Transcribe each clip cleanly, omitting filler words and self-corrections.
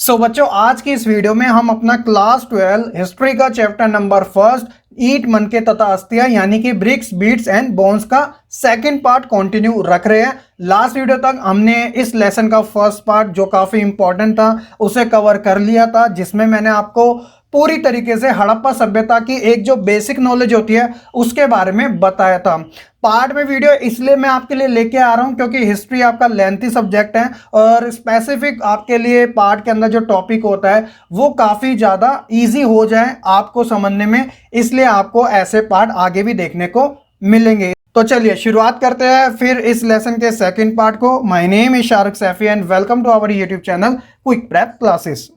बच्चों आज की इस वीडियो में हम अपना क्लास 12 हिस्ट्री का चैप्टर नंबर फर्स्ट ईट मनके तथा अस्थियां यानी कि ब्रिक्स बीट्स एंड बोन्स का सेकंड पार्ट कंटिन्यू रख रहे हैं। लास्ट वीडियो तक हमने इस लेसन का फर्स्ट पार्ट जो काफी इंपॉर्टेंट था उसे कवर कर लिया था, जिसमें मैंने आपको पूरी तरीके से हड़प्पा सभ्यता की एक जो बेसिक नॉलेज होती है उसके बारे में बताया था। पार्ट में वीडियो इसलिए मैं आपके लिए लेके आ रहा हूं क्योंकि हिस्ट्री आपका लेंथी सब्जेक्ट है और स्पेसिफिक आपके लिए पार्ट के अंदर जो टॉपिक होता है वो काफ़ी ज़्यादा इजी हो जाए आपको समझने में, इसलिए आपको ऐसे पार्ट आगे भी देखने को मिलेंगे। तो चलिए शुरुआत करते हैं फिर इस लेसन के सेकंड पार्ट को। My name is Shahrukh Saifi and welcome to our YouTube channel quick prep classes.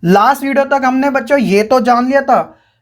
Last video तक हमने बच्चों ये तो जान लिया था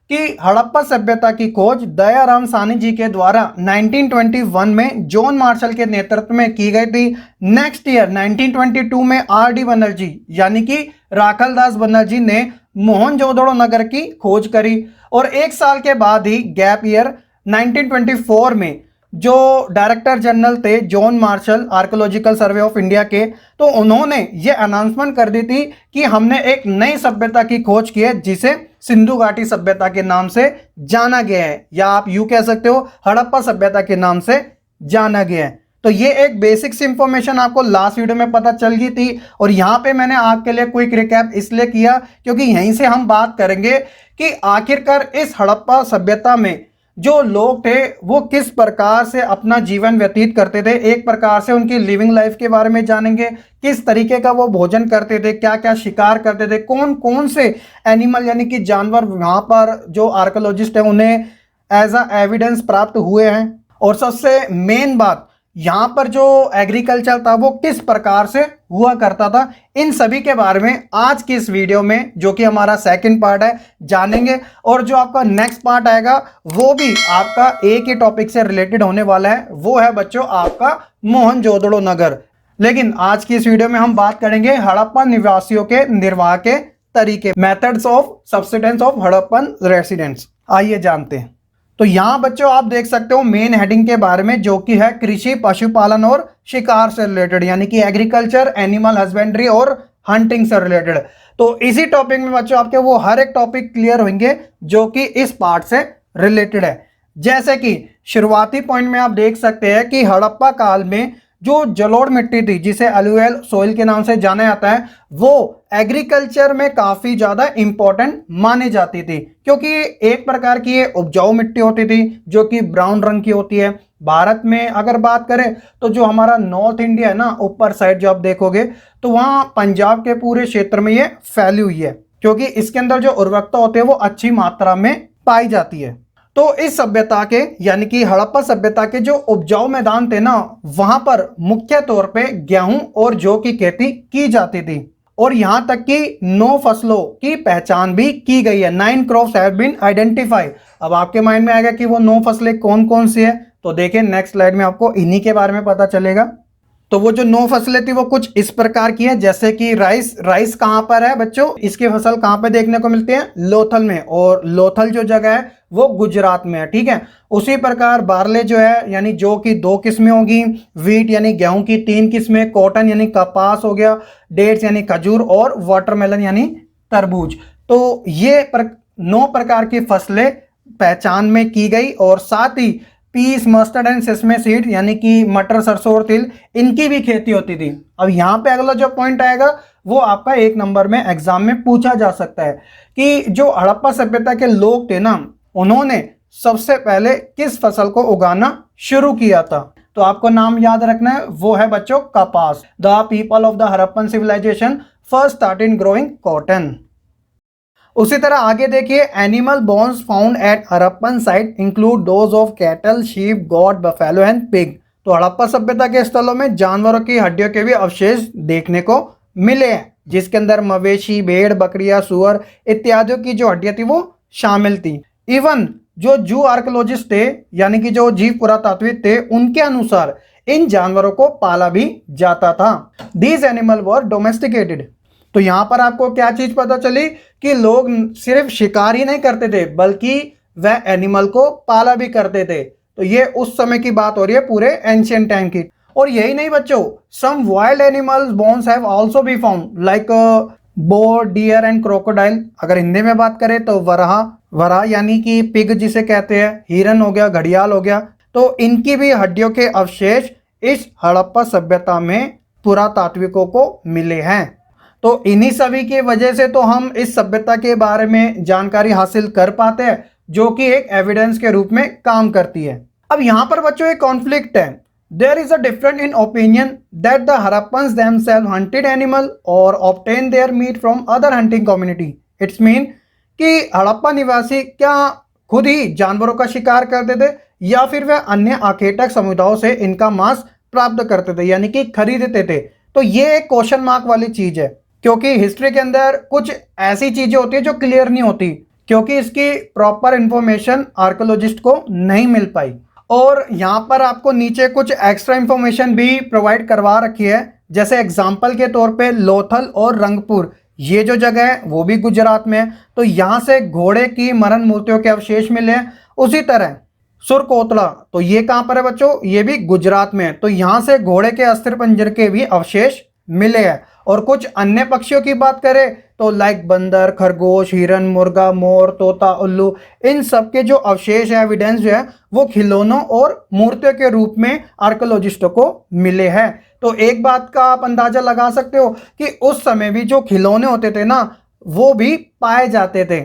कि हड़प्पा सभ्यता की खोज दयाराम साहनी जी के द्वारा 1921 में जॉन मार्शल के नेतृत्व में की गई थी। नेक्स्ट ईयर 1922 में आर.डी. बनर्जी यानी कि राखलदास बनर्जी ने मोहनजोदड़ो नगर की खोज करी और एक साल के बाद ही गैप ईयर 1924 में जो डायरेक्टर जनरल थे John Marshall archaeological survey of India के, तो उन्होंने ये अनाउंसमेंट कर दी थी कि हमने एक नई सभ्यता की खोज की है जिसे सिंधु घाटी सभ्यता के नाम से जाना गया है, या आप यूं कह सकते हो हड़प्पा सभ्यता के नाम से जाना गया है। तो ये एक बेसिक सी इंफॉर्मेशन आपको लास्ट वीडियो में पता चल गई थी और यहाँ पे मैंने आपके लिए क्विक रिकैप इसलिए किया क्योंकि यहीं से हम बात करेंगे कि आखिरकार इस हड़प्पा सभ्यता में जो लोग थे वो किस प्रकार से अपना जीवन व्यतीत करते थे, एक प्रकार से उनकी लिविंग लाइफ के बारे में जानेंगे, किस तरीके का वो भोजन करते थे, क्या क्या शिकार करते थे, कौन कौन से एनिमल यानी कि जानवर वहाँ पर जो आर्कियोलॉजिस्ट हैं उन्हें एज अ एविडेंस प्राप्त हुए हैं, और सबसे मेन बात यहाँ पर जो एग्रीकल्चर था वो किस प्रकार से हुआ करता था, इन सभी के बारे में आज की इस वीडियो में जो कि हमारा सेकंड पार्ट है जानेंगे। और जो आपका नेक्स्ट पार्ट आएगा वो भी आपका एक ही टॉपिक से रिलेटेड होने वाला है, वो है बच्चों आपका मोहनजोदड़ो नगर। लेकिन आज की इस वीडियो में हम बात करेंगे हड़प्पा निवासियों के निर्वाह के तरीके, methods of subsistence of Harappan residents. आइए जानते हैं। तो यहां बच्चों आप देख सकते हो मेन हेडिंग के बारे में जो कि है कृषि, पशुपालन और शिकार से रिलेटेड, यानी कि एग्रीकल्चर, एनिमल हस्बेंड्री और हंटिंग से रिलेटेड। तो इसी टॉपिक में बच्चों आपके वो हर एक टॉपिक क्लियर होंगे जो कि इस पार्ट से रिलेटेड है। जैसे कि शुरुआती पॉइंट में आप देख सकते हैं कि हड़प्पा काल में जो जलोढ़ मिट्टी थी जिसे अलुवियल सॉइल के नाम से जाना जाता है वो एग्रीकल्चर में काफी ज्यादा इंपॉर्टेंट मानी जाती थी, क्योंकि एक प्रकार की ये उपजाऊ मिट्टी होती थी जो कि ब्राउन रंग की होती है। भारत में अगर बात करें तो जो हमारा नॉर्थ इंडिया है ना, ऊपर साइड जो आप देखोगे तो वहाँ पंजाब के पूरे क्षेत्र में ये फैली हुई है, क्योंकि इसके अंदर जो उर्वरकता होती है वो अच्छी मात्रा में पाई जाती है। तो इस सभ्यता के यानी कि हड़प्पा सभ्यता के जो उपजाऊ मैदान थे ना, वहां पर मुख्य तौर पे गेहूं और जौ की खेती की जाती थी और यहां तक कि 9 फसलों की पहचान भी की गई है। 9 क्रॉप्स हैव बीन आइडेंटिफाई। अब आपके माइंड में आएगा कि वो 9 फसलें कौन कौन सी है, तो देखिए नेक्स्ट स्लाइड में आपको इन्हीं के बारे में पता चलेगा। तो वो जो 9 फसलें थी वो कुछ इस प्रकार की है, जैसे कि राइस कहां पर है बच्चों, इसकी फसल कहां पे देखने को मिलती है, लोथल में, और लोथल जो जगह है वो गुजरात में है, ठीक है। उसी प्रकार बार्ले जो है यानी जौ की 2 किस्में होगी, वीट यानी गेहूं की 3 किस्में, कॉटन यानी कपास हो गया, डेट्स यानी खजूर और वाटरमेलन यानी तरबूज। तो ये 9 प्रकार की फसलें पहचान में की गई और साथ ही peas, mustard and sesame seed यानी कि मटर, सरसों और तिल, इनकी भी खेती होती थी। अब यहाँ पे अगला जो पॉइंट आएगा वो आपका 1 नंबर में एग्जाम में पूछा जा सकता है कि जो हड़प्पा सभ्यता के लोग थे ना, उन्होंने सबसे पहले किस फसल को उगाना शुरू किया था। तो आपको नाम याद रखना है, वो है बच्चों कपास। The people of the Harappan civilisation first started growing cotton. उसी तरह आगे देखिए, animal bones found at Harappan site include those of cattle, sheep, goat, buffalo and pig. तो हड़प्पा सभ्यता के स्थलों में जानवरों की हड्डियों के भी अवशेष देखने को मिले हैं, जिसके अंदर मवेशी, भेड़, बकरियां, सुअर इत्यादि की जो हड्डियां थी वो शामिल थी। इवन जो जू आर्कियोलॉजिस्ट थे यानी कि जो जीव पुरातात्विक थे, उनके अनुसार इन जानवरों को पाला भी जाता था। These animal were domesticated. तो यहां पर आपको क्या चीज पता चली कि लोग सिर्फ शिकार ही नहीं करते थे बल्कि वह एनिमल को पाला भी करते थे। तो तो ये उस समय की बात हो रही है, पूरे एंशियंट टाइम की। और यही नहीं बच्चों, some wild animals bones have also be found like boar, deer and crocodile. अगर हिंदी में बात करें तो वराह, वराह यानी कि पिग जिसे कहते हैं, हिरन हो गया, घड़ियाल हो गया, तो इनकी भी हड्डियों के अवशेष इस हड़प्पा सभ्यता में पुरातात्विकों को मिले हैं। तो इन्हीं सभी की वजह से तो हम इस सभ्यता के बारे में जानकारी हासिल कर पाते हैं, जो कि एक एविडेंस के रूप में काम करती है। अब यहाँ पर बच्चों एक कॉन्फ्लिक्ट है। There is a different in opinion that the Harappans themselves hunted animal और obtain their meat from other hunting community. It's mean कि हड़प्पा निवासी क्या खुद ही जानवरों का शिकार करते थे या फिर वे अन्य आखेटक समुदायों से इनका मांस प्राप्त करते थे, यानी कि खरीदते थे। तो ये एक क्वेश्चन मार्क वाली चीज है, क्योंकि हिस्ट्री के अंदर कुछ ऐसी चीजें होती है जो क्लियर नहीं होती, क्योंकि इसकी प्रॉपर इंफॉर्मेशन आर्कियोलॉजिस्ट को नहीं मिल पाई। और यहाँ पर आपको नीचे कुछ एक्स्ट्रा इंफॉर्मेशन भी प्रोवाइड करवा रखी है, जैसे एग्जाम्पल के तौर पे लोथल और रंगपुर, ये जो जगह है वो भी गुजरात में है, तो यहाँ से घोड़े की मरण मूर्तियों के अवशेष मिले हैं। उसी तरह सुरकोतला, तो ये कहाँ पर है बच्चों, ये भी गुजरात में है, तो यहाँ से घोड़े के अस्थिपंजर के भी अवशेष मिले हैं। और कुछ अन्य पक्षियों की बात करें तो लाइक बंदर, खरगोश, हिरन, मुर्गा, मोर, तोता, उल्लू, इन सब के जो अवशेष है, एविडेंस जो है, वो खिलौनों और मूर्तियों के रूप में आर्कियोलॉजिस्टों को मिले हैं। तो एक बात का आप अंदाजा लगा सकते हो कि उस समय भी जो खिलौने होते थे ना, वो भी पाए जाते थे।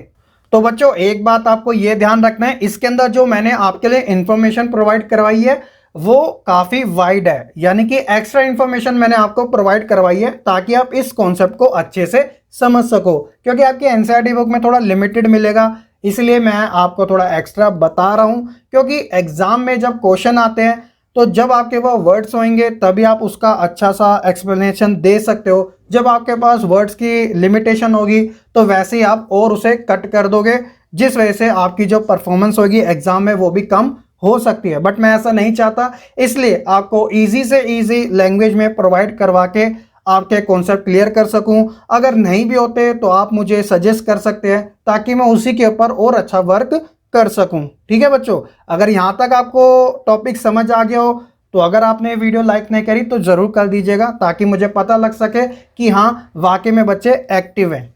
तो बच्चों एक बात आपको ये ध्यान रखना है, इसके अंदर जो मैंने आपके लिए इंफॉर्मेशन प्रोवाइड करवाई है वो काफी वाइड है, यानी कि एक्स्ट्रा इंफॉर्मेशन मैंने आपको प्रोवाइड करवाई है ताकि आप इस कॉन्सेप्ट को अच्छे से समझ सको, क्योंकि आपकी एनसीईआरटी बुक में थोड़ा लिमिटेड मिलेगा, इसलिए मैं आपको थोड़ा एक्स्ट्रा बता रहा हूं। क्योंकि एग्जाम में जब क्वेश्चन आते हैं तो जब आपके पास वर्ड्स होंगे तभी आप उसका अच्छा सा एक्सप्लेनेशन दे सकते हो। जब आपके पास वर्ड्स की लिमिटेशन होगी तो वैसे ही आप और उसे कट कर दोगे, जिस वजह से आपकी जो परफॉर्मेंस होगी एग्जाम में वो भी कम हो सकती है। बट मैं ऐसा नहीं चाहता, इसलिए आपको इजी से इजी लैंग्वेज में प्रोवाइड करवा के आपके कॉन्सेप्ट क्लियर कर सकूं। अगर नहीं भी होते तो आप मुझे सजेस्ट कर सकते हैं ताकि मैं उसी के ऊपर और अच्छा वर्क कर सकूं। ठीक है बच्चों, अगर यहां तक आपको टॉपिक समझ आ गया हो तो अगर आपने वीडियो लाइक नहीं करी तो ज़रूर कर दीजिएगा, ताकि मुझे पता लग सके कि हाँ वाकई में बच्चे एक्टिव हैं।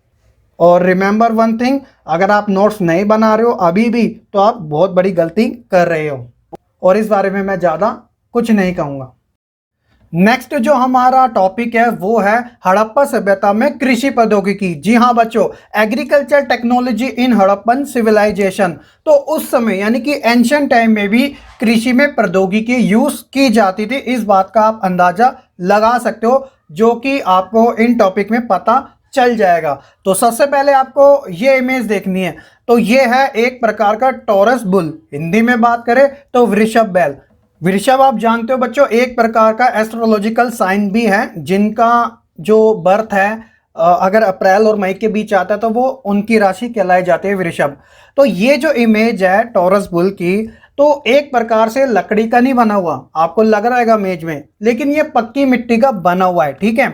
और रिमेंबर वन थिंग, अगर आप नोट्स नहीं बना रहे हो अभी भी तो आप बहुत बड़ी गलती कर रहे हो, और इस बारे में मैं ज़्यादा कुछ नहीं कहूँगा। नेक्स्ट जो हमारा टॉपिक है वो है हड़प्पा सभ्यता में कृषि प्रौद्योगिकी। जी हाँ बच्चों, agriculture technology in Harappan civilisation. तो उस समय यानी कि एंशिएंट टाइम में भी कृषि में प्रौद्योगिकी यूज की जाती थी, इस बात का आप अंदाजा लगा सकते हो, जो कि आपको इन टॉपिक में पता चल जाएगा। तो सबसे पहले आपको ये इमेज देखनी है, तो ये है एक प्रकार का टॉरस बुल, हिंदी में बात करें तो वृषभ बैल। वृषभ आप जानते हो बच्चों एक प्रकार का एस्ट्रोलॉजिकल साइन भी है, जिनका जो बर्थ है अगर अप्रैल और मई के बीच आता है तो वो उनकी राशि कहलाई जाती है वृषभ। तो ये जो इमेज है टॉरस बुल की, तो एक प्रकार से लकड़ी का नहीं बना हुआ, आपको लग रहा है इमेज में, लेकिन ये पक्की मिट्टी का बना हुआ है। ठीक है,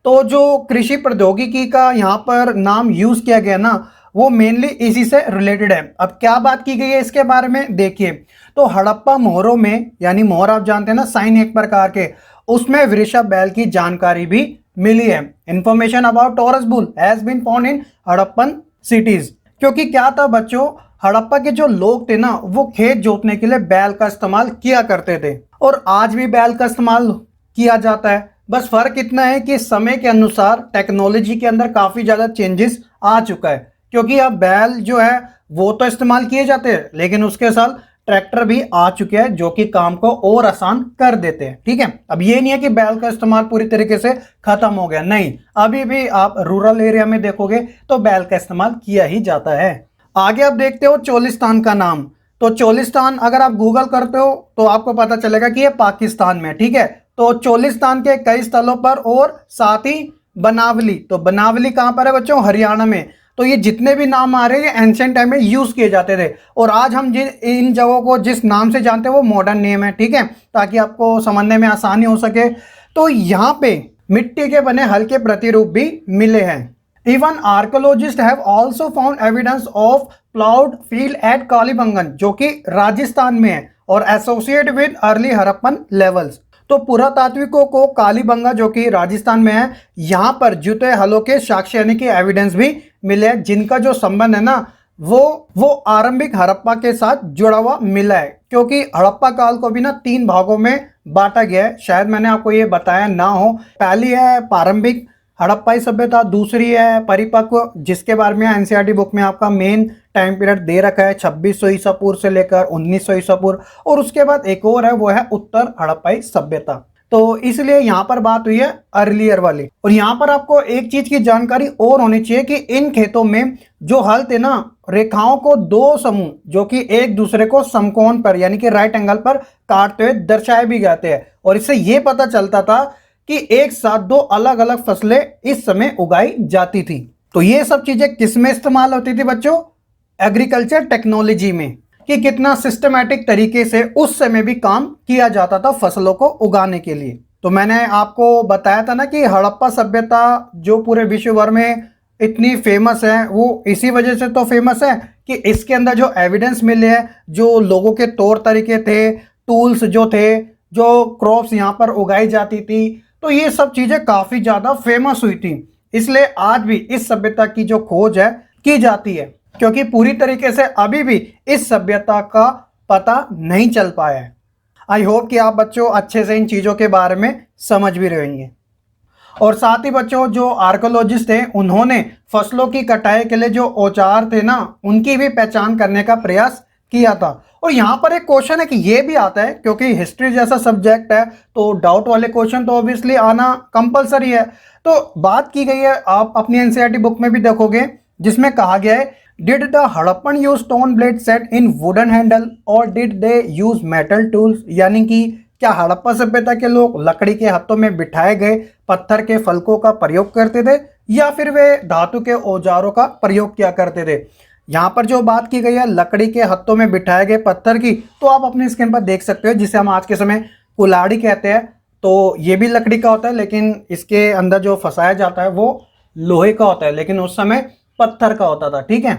तो जो कृषि प्रौद्योगिकी का यहाँ पर नाम यूज किया गया ना, वो मेनली इसी से रिलेटेड है। अब क्या बात की गई है इसके बारे में देखिए, तो हड़प्पा मोहरों में, यानी मोहर आप जानते हैं ना साइन एक प्रकार के, उसमें वृषभ बैल की जानकारी भी मिली है। Information about Taurus bull has been found in Harappan cities. क्योंकि क्या था बच्चों, हड़प्पा के जो लोग थे ना वो खेत जोतने के लिए बैल का इस्तेमाल किया करते थे, और आज भी बैल का इस्तेमाल किया जाता है। बस फर्क इतना है कि समय के अनुसार टेक्नोलॉजी के अंदर काफी ज्यादा चेंजेस आ चुका है, क्योंकि अब बैल जो है वो तो इस्तेमाल किए जाते हैं, लेकिन उसके साथ ट्रैक्टर भी आ चुके हैं जो कि काम को और आसान कर देते हैं। ठीक है, अब ये नहीं है कि बैल का इस्तेमाल पूरी तरीके से खत्म हो गया, नहीं, अभी भी आप रूरल एरिया में देखोगे तो बैल का इस्तेमाल किया ही जाता है। आगे आप देखते हो चोलिस्तान का नाम, तो चोलिस्तान अगर आप गूगल करते हो तो आपको पता चलेगा कि ये पाकिस्तान में। ठीक है, तो चोलिस्तान के कई स्थलों पर, और साथ ही बनावली, तो बनावली कहाँ पर है बच्चों, हरियाणा में। तो ये जितने भी नाम आ रहे हैं ये एंशिएंट टाइम में यूज किए जाते थे, और आज हम इन जगहों को जिस नाम से जानते हैं वो मॉडर्न नेम है। ठीक है, ताकि आपको समझने में आसानी हो सके। तो यहाँ पे मिट्टी के बने हल्के प्रतिरूप भी मिले हैं। Even archaeologist have also found evidence of ploughed field at Kalibangan, जो कि राजस्थान में है, और associate with early Harappan levels. तो पुरातात्विकों को कालीबंगा जो कि राजस्थान में है, यहाँ पर जूते हलों के साक्ष्य यानी कि एविडेंस भी मिले हैं, जिनका जो संबंध है ना वो आरंभिक हड़प्पा के साथ जुड़ा हुआ मिला है। क्योंकि हड़प्पा काल को भी ना 3 भागों में बांटा गया है, शायद मैंने आपको ये बताया ना हो। पहली है प्रारंभिक हड़प्पाई सभ्यता, दूसरी है परिपक्व, जिसके बारे में एनसीईआरटी बुक में आपका मेन टाइम पीरियड दे रखा है 2600 ईसा पूर्व से लेकर 1900 ईसा पूर्व, और उसके बाद एक और है वो है उत्तर हड़प्पाई सभ्यता। तो इसलिए यहाँ पर बात हुई है अर्लियर वाली। और यहाँ पर आपको एक चीज की जानकारी और होनी चाहिए कि इन खेतों में जो हल थे ना, रेखाओं को 2 समूह जो कि एक दूसरे को समकोण पर यानी कि राइट एंगल पर काटते हुए दर्शाए भी जाते हैं, और इससे ये पता चलता था कि एक साथ 2 अलग अलग फसलें इस समय उगाई जाती थी। तो ये सब चीजें किस में इस्तेमाल होती थी बच्चों? एग्रीकल्चर टेक्नोलॉजी में, कि कितना सिस्टमैटिक तरीके से उस समय भी काम किया जाता था फसलों को उगाने के लिए। तो मैंने आपको बताया था ना कि हड़प्पा सभ्यता जो पूरे विश्व भर में इतनी फेमस है, वो इसी वजह से तो फेमस है कि इसके अंदर जो एविडेंस मिले हैं, जो लोगों के तौर तरीके थे, टूल्स जो थे, जो क्रॉप्स यहाँ पर उगाई जाती थी, तो ये सब चीजें काफी ज्यादा फेमस हुई थी। इसलिए आज भी इस सभ्यता की जो खोज है की जाती है, क्योंकि पूरी तरीके से अभी भी इस सभ्यता का पता नहीं चल पाया है। आई होप कि आप बच्चों अच्छे से इन चीज़ों के बारे में समझ भी रहेंगे। और साथ ही बच्चों जो आर्कोलॉजिस्ट थे, उन्होंने फसलों की कटाई के लिए जो औजार थे ना, उनकी भी पहचान करने का प्रयास किया था। और यहाँ पर एक क्वेश्चन है कि ये भी आता है, क्योंकि हिस्ट्री जैसा सब्जेक्ट है तो डाउट वाले क्वेश्चन तो ऑब्वियसली आना कंपलसरी है। तो बात की गई है, आप अपनी एनसीईआरटी बुक में भी देखोगे, जिसमें कहा गया है did the Harappan use stone blade set in wooden handle और did they use metal tools, यानी कि क्या हड़प्पा सभ्यता के लोग लकड़ी के हाथों में बिठाए गए पत्थर के फलकों का प्रयोग करते थे, या फिर वे धातु के औजारों का प्रयोग किया करते थे। यहाँ पर जो बात की गई है लकड़ी के हाथों में बिठाए गए पत्थर की, तो आप अपनी स्क्रीन पर देख सकते हो, जिसे हम आज के समय कुल्हाड़ी कहते हैं। तो ये भी लकड़ी का होता है, लेकिन इसके अंदर जो फंसाया जाता है वो लोहे का होता है, लेकिन उस समय पत्थर का होता था। ठीक है,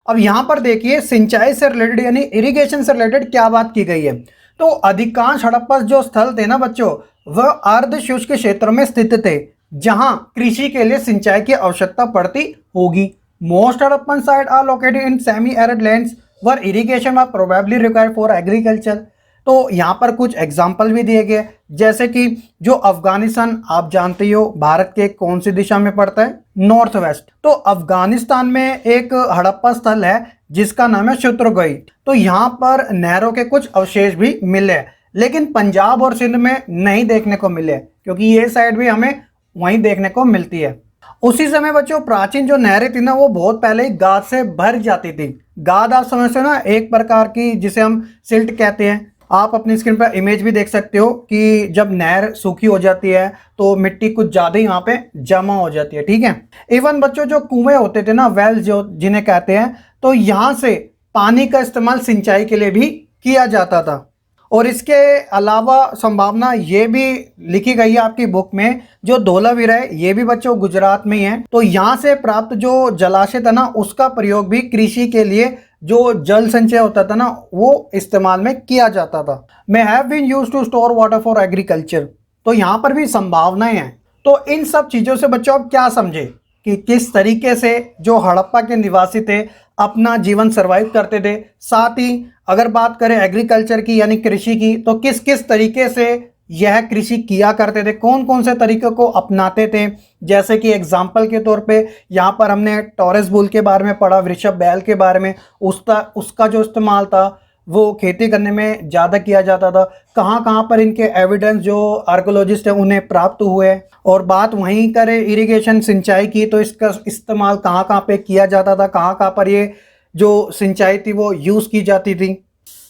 अब यहां पर देखिए सिंचाई से रिलेटेड यानी इरिगेशन से रिलेटेड क्या बात की गई है। तो अधिकांश हड़प्पा जो स्थल थे ना बच्चों, वह अर्ध शुष्क क्षेत्रों में स्थित थे, जहां कृषि के लिए सिंचाई की आवश्यकता पड़ती होगी। Most Harappan site are located in semi arid lands where irrigation are probably required for agriculture. तो यहाँ पर कुछ एग्जाम्पल भी दिए गए, जैसे कि जो अफगानिस्तान आप जानते हो भारत के कौन सी दिशा में पड़ता है? North west. तो अफगानिस्तान में एक हड़प्पा स्थल है जिसका नाम है शत्रुगई। तो यहाँ पर नहरों के कुछ अवशेष भी मिले, लेकिन पंजाब और सिंध में नहीं देखने को मिले, क्योंकि ये साइड भी हमें वहीं देखने को मिलती है। उसी समय बच्चों प्राचीन जो नहरें थी ना, वो बहुत पहले ही गाद से भर जाती थी। गाद आप समझते हो ना, एक प्रकार की जिसे हम सिल्ट कहते हैं। आप अपनी स्क्रीन पर इमेज भी देख सकते हो कि जब नहर सूखी हो जाती है तो मिट्टी कुछ ज़्यादा ही यहाँ पे जमा हो जाती है। ठीक है, इवन बच्चों जो कुएं होते थे ना, वेल्स जो जिन्हें कहते हैं, तो यहाँ से पानी का इस्तेमाल सिंचाई के लिए भी किया जाता था। और इसके अलावा संभावना ये भी लिखी गई है आपकी बुक में, जो धोलावीरा है ये भी बच्चों गुजरात में ही है। तो यहाँ से प्राप्त जो जलाशय था ना, उसका प्रयोग भी कृषि के लिए जो जल संचय होता था ना, वो इस्तेमाल में किया जाता था। May have been used to store water for agriculture. तो यहाँ पर भी संभावनाएं हैं। तो इन सब चीज़ों से बच्चों आप क्या समझे कि किस तरीके से जो हड़प्पा के निवासी थे अपना जीवन सरवाइव करते थे। साथ ही अगर बात करें एग्रीकल्चर की यानी कृषि की, तो किस किस तरीके से यह कृषि किया करते थे, कौन कौन से तरीकों को अपनाते थे। जैसे कि एग्जाम्पल के तौर पे यहाँ पर हमने टॉरस बुल के बारे में पढ़ा, वृषभ बैल के बारे में, उसका जो इस्तेमाल था वो खेती करने में ज़्यादा किया जाता था। कहाँ कहाँ पर इनके एविडेंस जो आर्कोलॉजिस्ट हैं उन्हें प्राप्त हुए। और बात वहीं करें इरिगेशन सिंचाई की, तो इसका इस्तेमाल कहाँ कहाँ पे किया जाता था, कहाँ कहाँ पर ये जो सिंचाई थी वो यूज़ की जाती थी।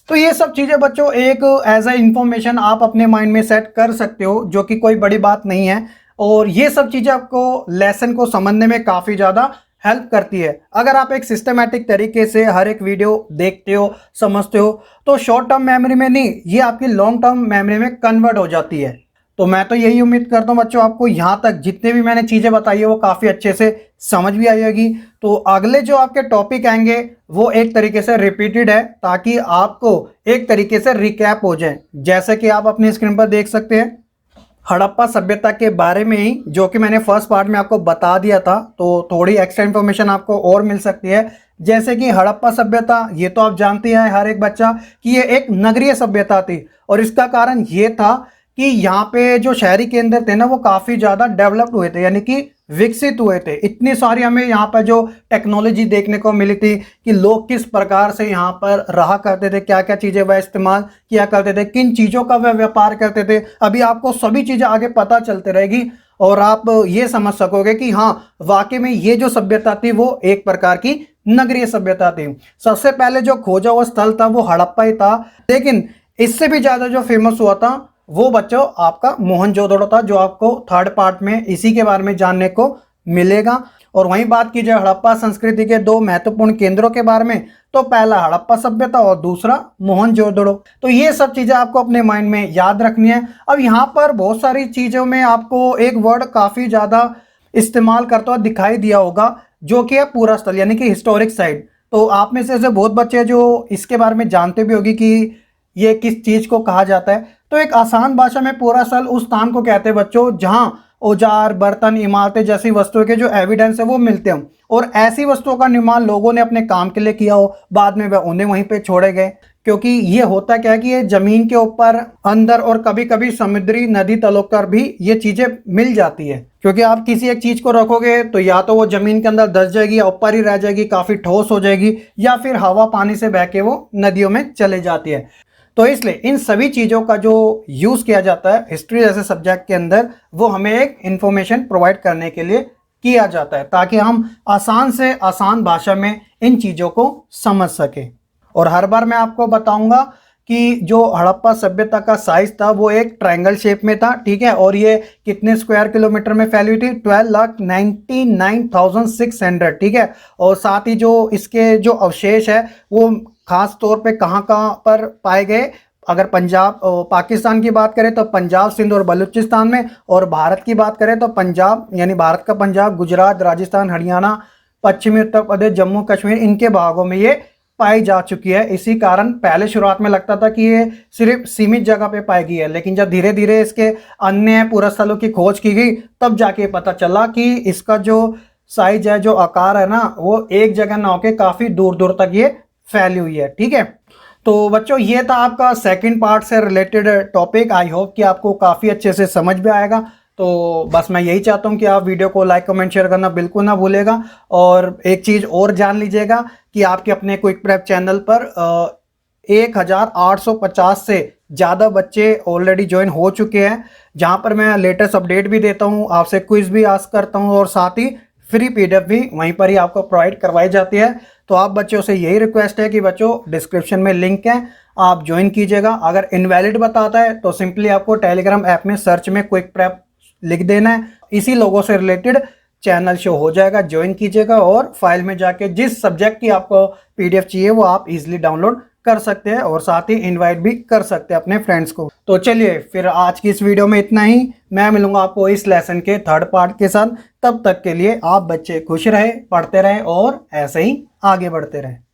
तो ये सब चीज़ें बच्चों एक एज ए इंफॉर्मेशन आप अपने माइंड में सेट कर सकते हो, जो कि कोई बड़ी बात नहीं है। और ये सब चीज़ें आपको लेसन को समझने में काफ़ी ज़्यादा हेल्प करती है। अगर आप एक सिस्टमेटिक तरीके से हर एक वीडियो देखते हो, समझते हो, तो शॉर्ट टर्म मेमोरी में नहीं, ये आपकी लॉन्ग टर्म मेमोरी में कन्वर्ट हो जाती है। तो मैं तो यही उम्मीद करता हूँ बच्चों आपको यहाँ तक जितने भी मैंने चीज़ें बताई है वो काफ़ी अच्छे से समझ भी आई होगी। तो अगले जो आपके टॉपिक आएंगे वो एक तरीके से रिपीटेड है, ताकि आपको एक तरीके से रिकैप हो जाए। जैसे कि आप अपनी स्क्रीन पर देख सकते हैं हड़प्पा सभ्यता के बारे में ही, जो कि मैंने फर्स्ट पार्ट में आपको बता दिया था, तो थोड़ी एक्स्ट्रा इन्फॉर्मेशन आपको और मिल सकती है। जैसे कि हड़प्पा सभ्यता, ये तो आप जानते हैं हर एक बच्चा कि ये एक नगरीय सभ्यता थी, और इसका कारण ये था कि यहाँ पे जो शहरी केंद्र थे ना वो काफ़ी ज़्यादा डेवलप्ड हुए थे, यानी कि विकसित हुए थे। इतनी सारी हमें यहाँ पर जो टेक्नोलॉजी देखने को मिली थी कि लोग किस प्रकार से यहाँ पर रहा करते थे, क्या क्या चीज़ें वह इस्तेमाल किया करते थे, किन चीज़ों का वह व्यापार करते थे। अभी आपको सभी चीज़ें आगे पता चलती रहेगी और आप ये समझ सकोगे कि हाँ वाकई में ये जो सभ्यता थी वो एक प्रकार की नगरीय सभ्यता थी। सबसे पहले जो खोजा हुआ स्थल था वो हड़प्पा ही था, लेकिन इससे भी ज़्यादा जो फेमस हुआ था वो बच्चों आपका मोहनजोदड़ो था, जो आपको थर्ड पार्ट में इसी के बारे में जानने को मिलेगा। और वहीं बात की जाए हड़प्पा संस्कृति के दो महत्वपूर्ण केंद्रों के बारे में, तो पहला हड़प्पा सभ्यता और दूसरा मोहनजोदड़ो। तो ये सब चीज़ें आपको अपने माइंड में याद रखनी है। अब यहाँ पर बहुत सारी चीज़ों में आपको एक वर्ड काफ़ी ज़्यादा इस्तेमाल करता हुआ दिखाई दिया होगा, जो कि है पूरा स्थल, यानी कि हिस्टोरिक साइट। तो आप में से ऐसे बहुत बच्चे जो इसके बारे में जानते भी होगी कि ये किस चीज़ को कहा जाता है। तो एक आसान भाषा में पूरा स्थल उस स्थान को कहते हैं बच्चों जहां औजार, बर्तन, इमारतें जैसी वस्तुओं के जो एविडेंस है वो मिलते हों, और ऐसी वस्तुओं का निर्माण लोगों ने अपने काम के लिए किया हो, बाद में वह उन्हें वहीं पे छोड़े गए। क्योंकि ये होता क्या है कि ये जमीन के ऊपर, अंदर और कभी कभी समुद्री नदी तलों पर भी ये चीजें मिल जाती है। क्योंकि आप किसी एक चीज को रखोगे तो या तो वो जमीन के अंदर धंस जाएगी या ऊपर ही रह जाएगी, काफी ठोस हो जाएगी, या फिर हवा पानी से बह के वो नदियों में चले जाती है। तो इसलिए इन सभी चीज़ों का जो यूज़ किया जाता है हिस्ट्री जैसे सब्जेक्ट के अंदर, वो हमें एक इंफॉर्मेशन प्रोवाइड करने के लिए किया जाता है, ताकि हम आसान से आसान भाषा में इन चीज़ों को समझ सकें। और हर बार मैं आपको बताऊंगा कि जो हड़प्पा सभ्यता का साइज था वो एक ट्रायंगल शेप में था, ठीक है। और ये कितने स्क्वायर किलोमीटर में फैली हुई थी? 12,99,600, ठीक है। और साथ ही जो इसके जो अवशेष है वो खास तौर पे कहाँ कहाँ पर पाए गए? अगर पंजाब पाकिस्तान की बात करें तो पंजाब, सिंध और बलूचिस्तान में, और भारत की बात करें तो पंजाब यानी भारत का पंजाब, गुजरात, राजस्थान, हरियाणा, पश्चिमी उत्तर प्रदेश, जम्मू कश्मीर, इनके भागों में ये पाई जा चुकी है। इसी कारण पहले शुरुआत में लगता था कि ये सिर्फ सीमित जगह पे पाई गई है, लेकिन जब धीरे धीरे इसके अन्य पुरास्थलों की खोज की गई तब जाके पता चला कि इसका जो साइज है, जो आकार है ना, वो एक जगह ना होके काफ़ी दूर दूर तक ये फैली हुई है, ठीक है। तो बच्चों ये था आपका सेकंड पार्ट से रिलेटेड टॉपिक। आई होप कि आपको काफ़ी अच्छे से समझ में आएगा। तो बस मैं यही चाहता हूँ कि आप वीडियो को लाइक, कमेंट, शेयर करना बिल्कुल ना भूलेगा। और एक चीज़ और जान लीजिएगा कि आपके अपने क्विक प्रेप चैनल पर 1850 से ज़्यादा बच्चे ऑलरेडी ज्वाइन हो चुके हैं, जहाँ पर मैं लेटेस्ट अपडेट भी देता हूँ, आपसे क्विज भी आस्क करता हूँ, और साथ ही फ्री PDF भी वहीं पर ही आपको प्रोवाइड करवाई जाती है। तो आप बच्चों से यही रिक्वेस्ट है कि बच्चों डिस्क्रिप्शन में लिंक है, आप ज्वाइन कीजिएगा। अगर इनवैलिड बताता है तो सिंपली आपको टेलीग्राम ऐप में सर्च में क्विक प्रेप लिख देना है, इसी लोगों से रिलेटेड चैनल शो हो जाएगा, ज्वाइन कीजिएगा, और फाइल में जाके जिस सब्जेक्ट की आपको PDF चाहिए वो आप इजीली डाउनलोड कर सकते हैं, और साथ ही इनवाइट भी कर सकते हैं अपने फ्रेंड्स को। तो चलिए फिर आज की इस वीडियो में इतना ही। मैं मिलूंगा आपको इस लेसन के थर्ड पार्ट के साथ। तब तक के लिए आप बच्चे खुश रहे, पढ़ते रहे और ऐसे ही आगे बढ़ते रहे।